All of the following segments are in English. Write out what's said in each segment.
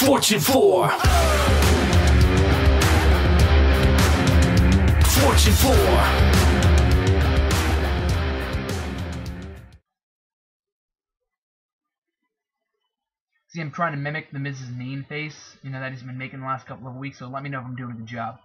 Fortune 4. Fortune 4. See, I'm trying to mimic the Mrs. Mean face, that he's been making the last couple of weeks, so let me know if I'm doing a good job.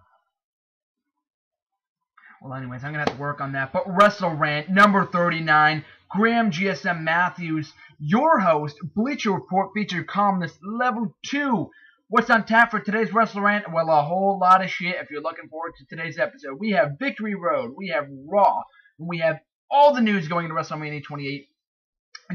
Well, anyways, I'm going to have to work on that. But WrestleRant, number 39, Graham GSM Matthews, your host, Bleacher Report featured columnist level 2. What's on tap for today's WrestleRant? Well, a whole lot of shit if you're looking forward to today's episode. We have Victory Road, we have Raw, and we have all the news going into WrestleMania 28.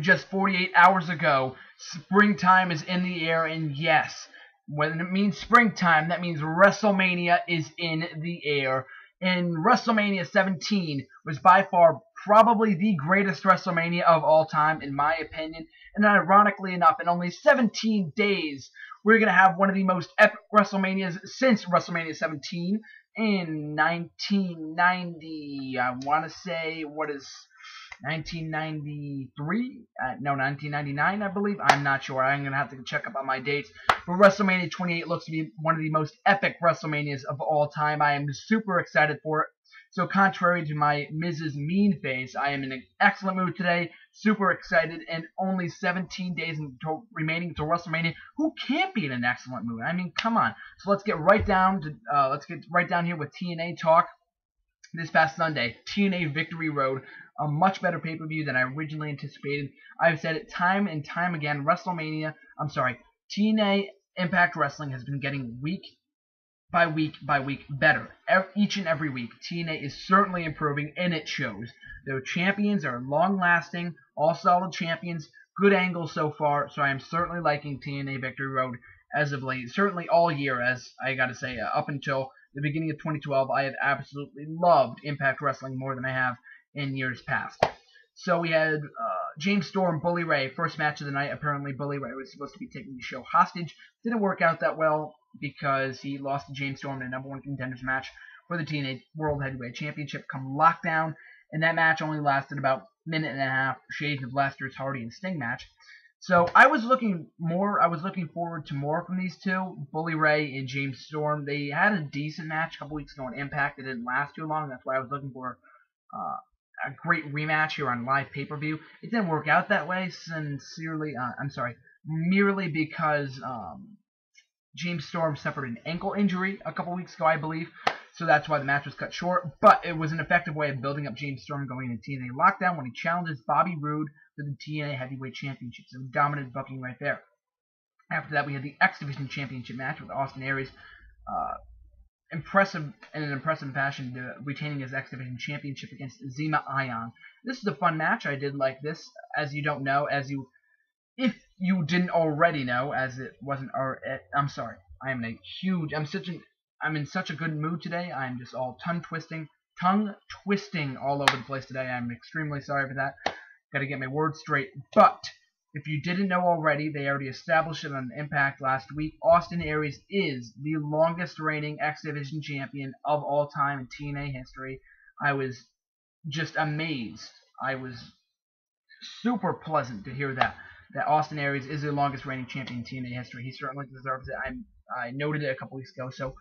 Just 48 hours ago, springtime is in the air, and yes, when it means springtime, that means WrestleMania is in the air. And WrestleMania 17 was by far probably the greatest WrestleMania of all time, in my opinion. And ironically enough, in only 17 days, we're going to have one of the most epic WrestleManias since WrestleMania 17 in 1990. I want to say, 1993? No, 1999, I believe. I'm not sure. I'm going to have to check up on my dates. But WrestleMania 28 looks to be one of the most epic WrestleManias of all time. I am super excited for it. So contrary to my Mrs. Mean face, I am in an excellent mood today. Super excited. And only 17 days remaining until WrestleMania. Who can't be in an excellent mood? I mean, come on. So let's get right down to here with TNA talk. This past Sunday, TNA Victory Road, a much better pay-per-view than I originally anticipated. I've said it time and time again, TNA Impact Wrestling has been getting week by week better. Each and every week, TNA is certainly improving, and it shows. Their champions are long-lasting, all solid champions, good angles so far, so I am certainly liking TNA Victory Road as of late. Certainly all year, as I gotta say, up until the beginning of 2012, I have absolutely loved Impact Wrestling more than I have in years past. So we had James Storm, Bully Ray, first match of the night. Apparently Bully Ray was supposed to be taking the show hostage. Didn't work out that well because he lost to James Storm in a #1 contenders match for the TNA World Heavyweight Championship come Lockdown. And that match only lasted about a minute and a half, shades of Lester's Hardy and Sting match. So I was looking forward to more from these two, Bully Ray and James Storm. They had a decent match a couple weeks ago on Impact. It didn't last too long. That's why I was looking for a great rematch here on live pay-per-view. It didn't work out that way, merely because James Storm suffered an ankle injury a couple weeks ago, I believe. So that's why the match was cut short. But it was an effective way of building up James Storm going into TNA Lockdown when he challenges Bobby Roode for the TNA Heavyweight Championship. So dominant booking right there. After that, we had the X Division Championship match with Austin Aries. Impressive fashion, retaining his X Division Championship against Zema Ion. This is a fun match. I did like this. If you didn't already know, as it wasn't. I'm sorry. I'm in such a good mood today. I'm just all tongue twisting all over the place today. I'm extremely sorry for that. Got to get my words straight. But if you didn't know already, they already established it on Impact last week. Austin Aries is the longest reigning X Division champion of all time in TNA history. I was just amazed. I was super pleasant to hear that Austin Aries is the longest reigning champion in TNA history. He certainly deserves it. I noted it a couple weeks ago. So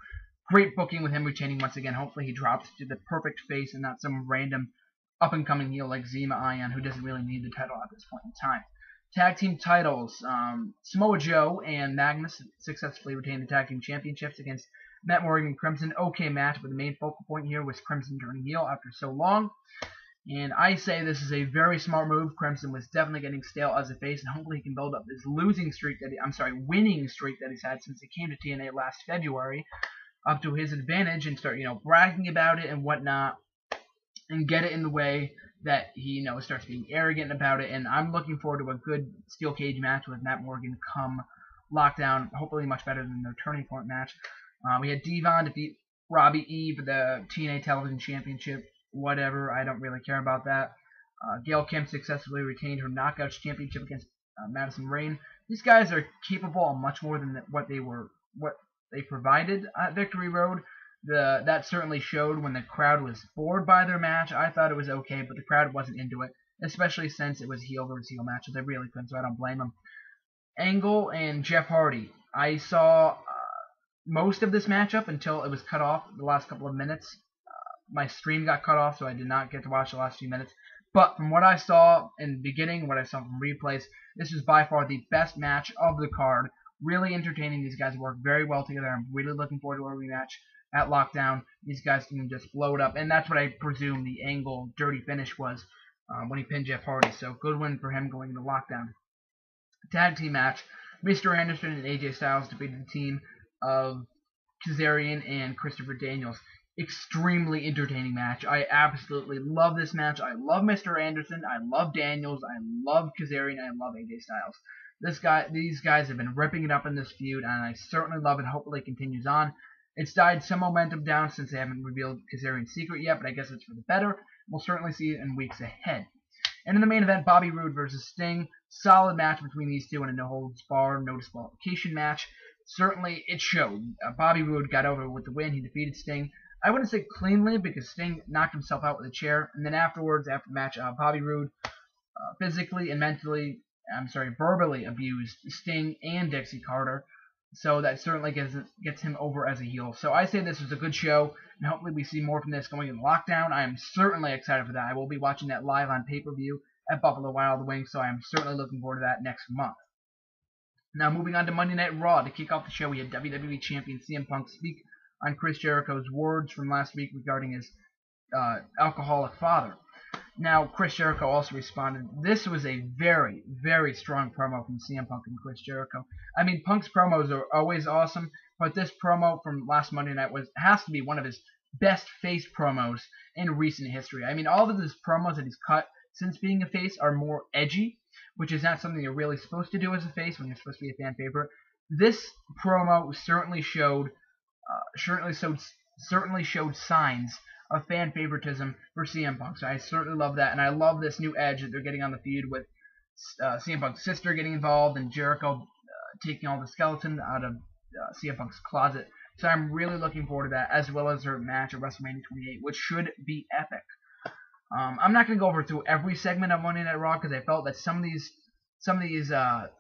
great booking with him retaining once again. Hopefully he drops to the perfect face and not some random up-and-coming heel like Zema Ion, who doesn't really need the title at this point in time. Tag team titles. Samoa Joe and Magnus successfully retained the tag team championships against Matt Morgan and Crimson. Okay match, but the main focal point here was Crimson turning heel after so long. And I say this is a very smart move. Crimson was definitely getting stale as a face, and hopefully he can build up this winning streak that he's had since he came to TNA last February up to his advantage and start, bragging about it and whatnot, and get it in the way that he, starts being arrogant about it. And I'm looking forward to a good steel cage match with Matt Morgan come Lockdown. Hopefully much better than their Turning Point match. We had Devon defeat Robbie E for the TNA Television Championship. Whatever, I don't really care about that. Gail Kim successfully retained her Knockouts Championship against Madison Rayne. These guys are capable of much more than what they provided at Victory Road. That certainly showed when the crowd was bored by their match. I thought it was okay, but the crowd wasn't into it, especially since it was heel versus heel matches. They really couldn't, so I don't blame them. Angle and Jeff Hardy. I saw most of this matchup until it was cut off the last couple of minutes. My stream got cut off, so I did not get to watch the last few minutes. But from what I saw in the beginning, what I saw from replays, this was by far the best match of the card. Really entertaining. These guys work very well together. I'm really looking forward to a rematch at Lockdown. These guys can just blow it up, and that's what I presume the Angle dirty finish was when he pinned Jeff Hardy. So good win for him going into Lockdown. Tag team match. Mr. Anderson and AJ Styles defeated the team of Kazarian and Christopher Daniels. Extremely entertaining match. I absolutely love this match. I love Mr. Anderson. I love Daniels. I love Kazarian. I love AJ Styles. These guys have been ripping it up in this feud, and I certainly love it. Hopefully it continues on. It's died some momentum down since they haven't revealed Kazarian's secret yet, but I guess it's for the better. We'll certainly see it in weeks ahead. And in the main event, Bobby Roode versus Sting. Solid match between these two in a no-holds-barred, no disqualification match. Certainly, it showed. Bobby Roode got over with the win. He defeated Sting. I wouldn't say cleanly because Sting knocked himself out with a chair. And then afterwards, after the match, Bobby Roode physically and verbally abused Sting and Dixie Carter. So that certainly gets him over as a heel. So I say this was a good show, and hopefully we see more from this going into Lockdown. I am certainly excited for that. I will be watching that live on pay-per-view at Buffalo Wild Wings, so I am certainly looking forward to that next month. Now moving on to Monday Night Raw. To kick off the show, we had WWE Champion CM Punk speak on Chris Jericho's words from last week regarding his alcoholic father. Now, Chris Jericho also responded. This was a very, very strong promo from CM Punk and Chris Jericho. I mean, Punk's promos are always awesome, but this promo from last Monday night has to be one of his best face promos in recent history. I mean, all of his promos that he's cut since being a face are more edgy, which is not something you're really supposed to do as a face when you're supposed to be a fan favorite. This promo certainly showed signs of fan favoritism for CM Punk. So I certainly love that, and I love this new edge that they're getting on the feud with CM Punk's sister getting involved and Jericho taking all the skeleton out of CM Punk's closet. So I'm really looking forward to that, as well as their match at WrestleMania 28, which should be epic. I'm not going to go over through every segment of Monday Night Raw because I felt that some of these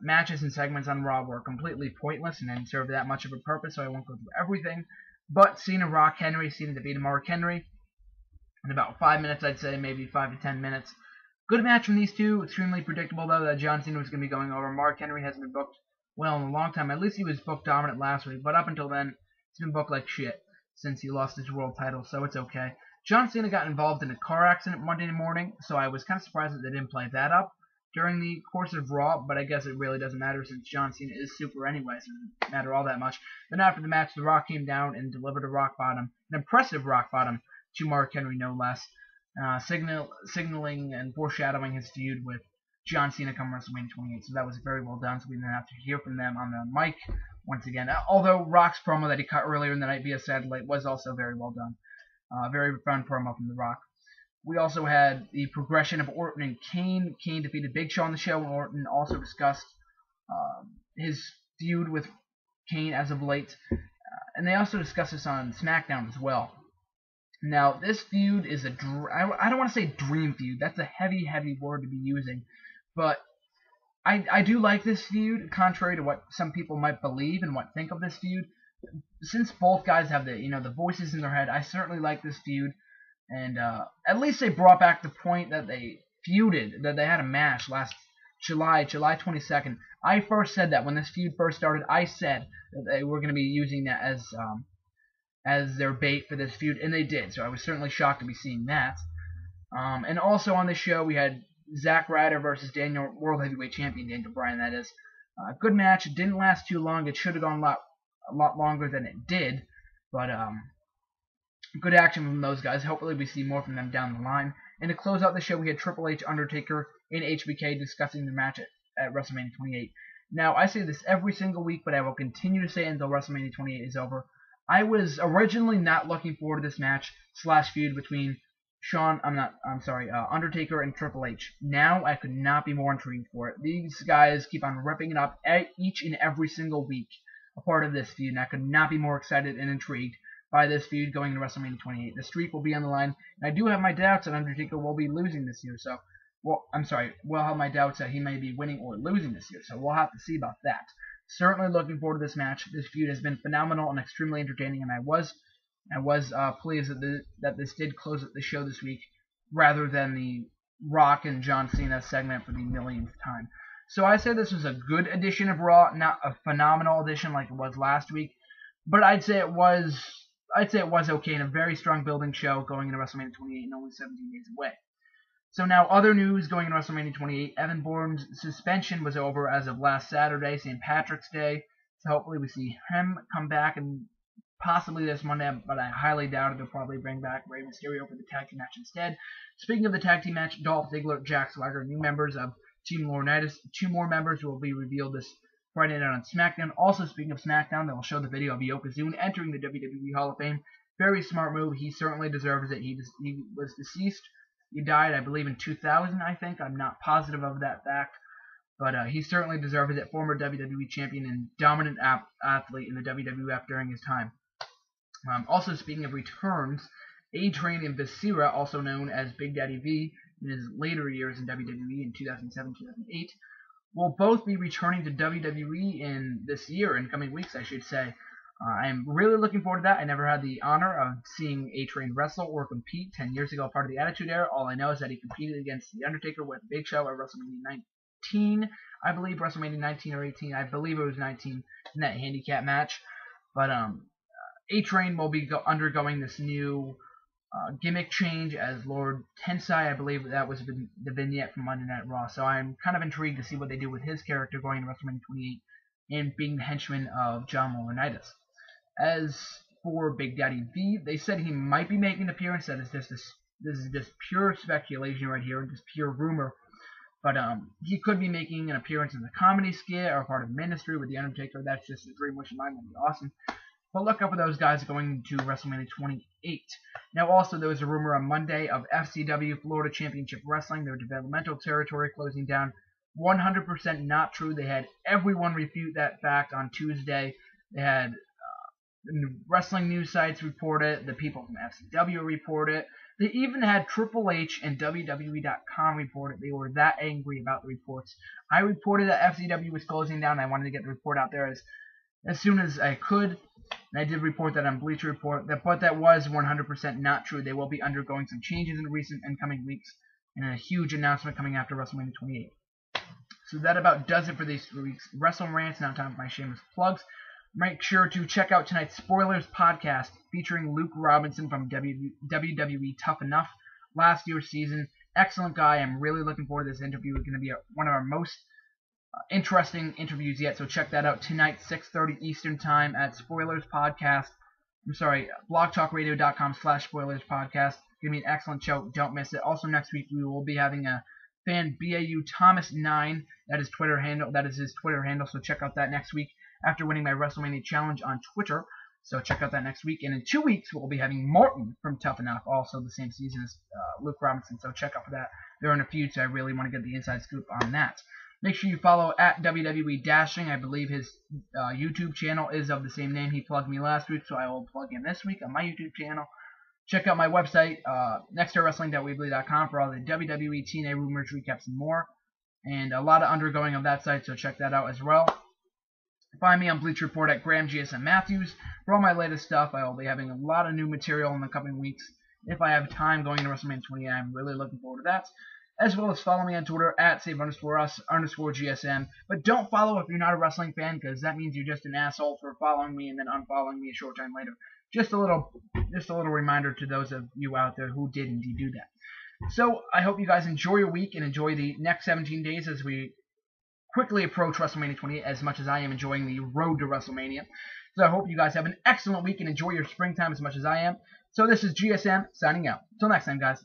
matches and segments on Raw were completely pointless and didn't serve that much of a purpose, so I won't go through everything. But Cena defeated Mark Henry in about 5 minutes, I'd say, maybe 5 to 10 minutes. Good match from these two. Extremely predictable, though, that John Cena was going to be going over. Mark Henry hasn't been booked well in a long time. At least he was booked dominant last week, but up until then, he's been booked like shit since he lost his world title, so it's okay. John Cena got involved in a car accident Monday morning, so I was kind of surprised that they didn't play that up during the course of Raw, but I guess it really doesn't matter since John Cena is super anyway, so it doesn't matter all that much. Then after the match, The Rock came down and delivered a rock bottom, an impressive rock bottom, to Mark Henry, no less, signaling and foreshadowing his feud with John Cena come WrestleMania 28. So that was very well done, so we didn't have to hear from them on the mic once again. Although Rock's promo that he cut earlier in the night via satellite was also very well done. Very fun promo from The Rock. We also had the progression of Orton and Kane. Kane defeated Big Show on the show, and Orton also discussed his feud with Kane as of late. And they also discussed this on SmackDown as well. Now, this feud is I don't want to say dream feud. That's a heavy, heavy word to be using. But I do like this feud, contrary to what some people might believe and what think of this feud. Since both guys have the voices in their head, I certainly like this feud. And at least they brought back the point that they feuded, that they had a match last July 22nd. I first said that when this feud first started. I said that they were going to be using that as their bait for this feud, and they did. So I was certainly shocked to be seeing that. And also on the show, we had Zack Ryder versus World Heavyweight Champion Daniel Bryan. That is, good match. It didn't last too long. It should have gone a lot longer than it did, but good action from those guys. Hopefully we see more from them down the line. And to close out the show, we had Triple H, Undertaker, and HBK discussing their match at WrestleMania 28. Now, I say this every single week, but I will continue to say it until WrestleMania 28 is over. I was originally not looking forward to this match / feud between Undertaker and Triple H. Now I could not be more intrigued for it. These guys keep on ripping it up each and every single week, a part of this feud, and I could not be more excited and intrigued by this feud going to WrestleMania 28. The streak will be on the line, and I do have my doubts that Undertaker will be losing this year, we'll have my doubts that he may be winning or losing this year, so we'll have to see about that. Certainly looking forward to this match. This feud has been phenomenal and extremely entertaining, and I was pleased that this did close the show this week, rather than the Rock and John Cena segment for the millionth time. So I say this was a good edition of Raw, not a phenomenal edition like it was last week, but I'd say it was okay, and a very strong building show going into WrestleMania 28 and only 17 days away. So now, other news going into WrestleMania 28. Evan Bourne's suspension was over as of last Saturday, St. Patrick's Day. So hopefully we see him come back, and possibly this Monday, but I highly doubt it. They'll probably bring back Rey Mysterio for the tag team match instead. Speaking of the tag team match, Dolph Ziggler, Jack Swagger, new members of Team Laurinaitis. 2 more members will be revealed this Friday night on SmackDown. Also, speaking of SmackDown, they will show the video of Yokozuna entering the WWE Hall of Fame. Very smart move. He certainly deserves it. He was deceased. He died, I believe, in 2000, I think. I'm not positive of that fact. But he certainly deserves it. Former WWE champion and dominant athlete in the WWF during his time. Also, speaking of returns, A-Train and Viscera, also known as Big Daddy V in his later years in WWE in 2007-2008, will both be returning to WWE in this year, in coming weeks, I should say. I'm really looking forward to that. I never had the honor of seeing A-Train wrestle or compete 10 years ago, part of the Attitude Era. All I know is that he competed against The Undertaker with Big Show at WrestleMania 19, I believe, WrestleMania 19 or 18. I believe it was 19 in that handicap match. But A-Train will be undergoing this new gimmick change as Lord Tensai. I believe that was the vignette from Monday Night Raw. So I'm kind of intrigued to see what they do with his character going into WrestleMania 28 and being the henchman of John Laurinaitis. As for Big Daddy V, they said he might be making an appearance. That is this is just pure speculation right here, just pure rumor. But he could be making an appearance in the comedy skit or part of Ministry with The Undertaker. That's just a dream wish of mine. Would be awesome. But look out for those guys going to WrestleMania 28. Now, also, there was a rumor on Monday of FCW Florida Championship Wrestling, their developmental territory, closing down. 100% not true. They had everyone refute that fact on Tuesday. They had wrestling news sites report it. The people from FCW report it. They even had Triple H and WWE.com report it. They were that angry about the reports. I reported that FCW was closing down. I wanted to get the report out there as soon as I could. And I did report that on Bleacher Report. But that was 100% not true. They will be undergoing some changes in the recent and coming weeks, and a huge announcement coming after WrestleMania 28. So that about does it for this week's WrestleRant. Now time for my shameless plugs. Make sure to check out tonight's Spoilers podcast featuring Luke Robinson from WWE Tough Enough, last year's season. Excellent guy. I'm really looking forward to this interview. It's going to be one of our most interesting interviews yet, so check that out tonight, 6:30 Eastern Time at Spoilers Podcast. I'm sorry, blogtalkradio.com/Spoilers Podcast. Give me an excellent show. Don't miss it. Also, next week we will be having a fan BAU Thomas 9. That is Twitter handle. That is his Twitter handle. So check out that next week after winning my WrestleMania challenge on Twitter. So check out that next week. And in 2 weeks we'll be having Martin from Tough Enough, also the same season as Luke Robinson. So check out for that. They're in a feud, so I really want to get the inside scoop on that. Make sure you follow at WWE Dashing. I believe his YouTube channel is of the same name. He plugged me last week, so I will plug him this week on my YouTube channel. Check out my website, nextwrestling.weebly.com, for all the WWE TNA rumors, recaps, and more. And a lot of undergoing on that site, so check that out as well. Find me on Bleacher Report at Graham GSM Matthews for all my latest stuff. I will be having a lot of new material in the coming weeks. If I have time going into WrestleMania 28, I'm really looking forward to that. As well as follow me on Twitter at save_us_GSM. But don't follow if you're not a wrestling fan, because that means you're just an asshole for following me and then unfollowing me a short time later. Just a little reminder to those of you out there who did indeed do that. So I hope you guys enjoy your week and enjoy the next 17 days as we quickly approach WrestleMania 28, as much as I am enjoying the road to WrestleMania. So I hope you guys have an excellent week and enjoy your springtime as much as I am. So this is GSM signing out. Till next time, guys.